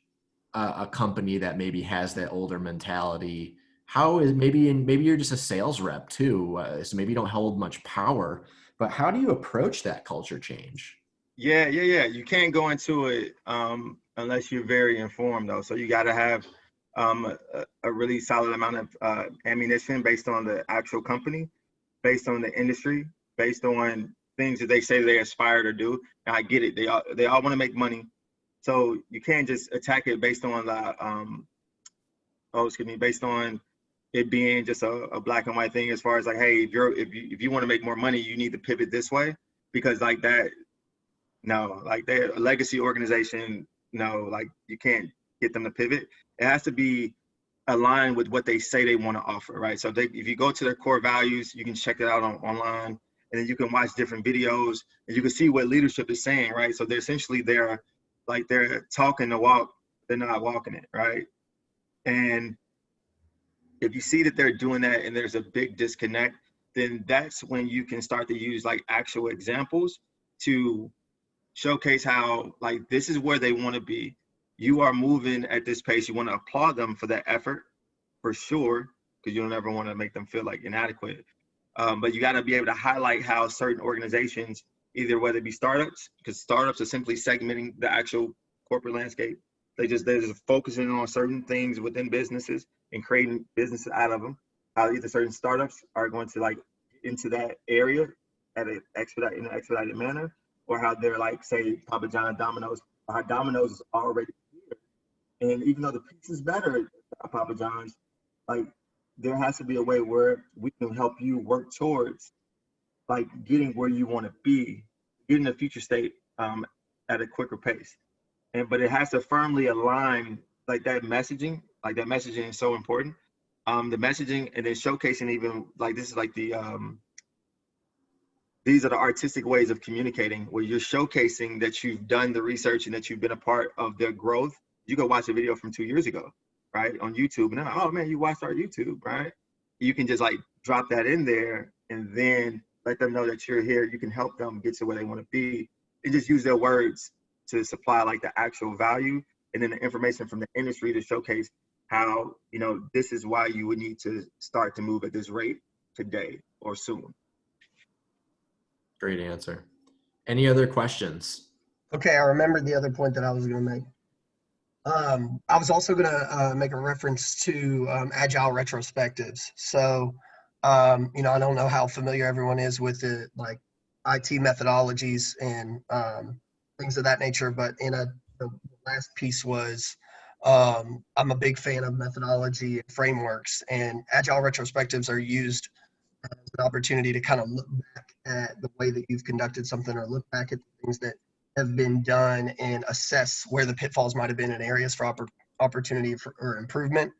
a company that maybe has that older mentality? How is maybe you're just a sales rep too, so maybe you don't hold much power, but how do you approach that culture change? Yeah. You can't go into it unless you're very informed, though. So you got to have a really solid amount of ammunition based on the actual company, based on the industry, based on things that they say they aspire to do. And I get it; they all want to make money, so you can't just attack it based on the based on it being just a black and white thing. As far as like, hey, if you want to make more money, you need to pivot this way, because like that. No, like they're a legacy organization. No, like you can't get them to pivot. It has to be aligned with what they say they want to offer, right? So if you go to their core values, you can check it out online, and then you can watch different videos, and you can see what leadership is saying, right? So they're talking the walk, they're not walking it, right? And if you see that they're doing that and there's a big disconnect, then that's when you can start to use like actual examples to showcase how like this is where they want to be. You are moving at this pace. You want to applaud them for that effort, for sure, because you don't ever want to make them feel like inadequate. But you got to be able to highlight how certain organizations, either whether it be startups, because startups are simply segmenting the actual corporate landscape. They're just focusing on certain things within businesses and creating businesses out of them. How either certain startups are going to like into that area at an expedited manner, or how they're like, say, Papa John, Domino's, how Domino's is already here. And even though the pizza is better at Papa John's, like there has to be a way where we can help you work towards like getting where you want to be, getting the future state at a quicker pace. But it has to firmly align like that messaging. Like that messaging is so important. The messaging, and then showcasing, even like this is like these are the artistic ways of communicating, where you're showcasing that you've done the research and that you've been a part of their growth. You go watch a video from 2 years ago, right, on YouTube, and they're like, oh man, you watched our YouTube, right? You can just like drop that in there and then let them know that you're here. You can help them get to where they want to be, and just use their words to supply like the actual value, and then the information from the industry to showcase how, this is why you would need to start to move at this rate today or soon. Great answer. Any other questions? Okay, I remembered the other point that I was going to make. I was also going to make a reference to agile retrospectives. So, I don't know how familiar everyone is with the like IT methodologies and things of that nature, but the last piece was I'm a big fan of methodology and frameworks, and agile retrospectives are used as an opportunity to kind of look back at the way that you've conducted something, or look back at the things that have been done and assess where the pitfalls might have been and areas for opportunity or improvement.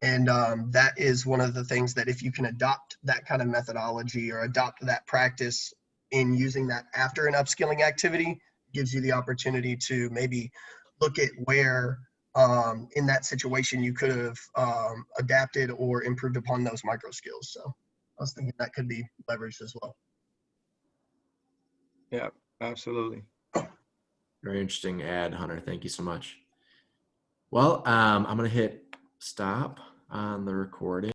And that is one of the things that if you can adopt that kind of methodology or adopt that practice in using that after an upskilling activity, gives you the opportunity to maybe look at where in that situation you could have adapted or improved upon those micro skills. So I was thinking that could be leveraged as well. Yeah, absolutely. Very interesting ad, Hunter. Thank you so much. Well, I'm going to hit stop on the recording.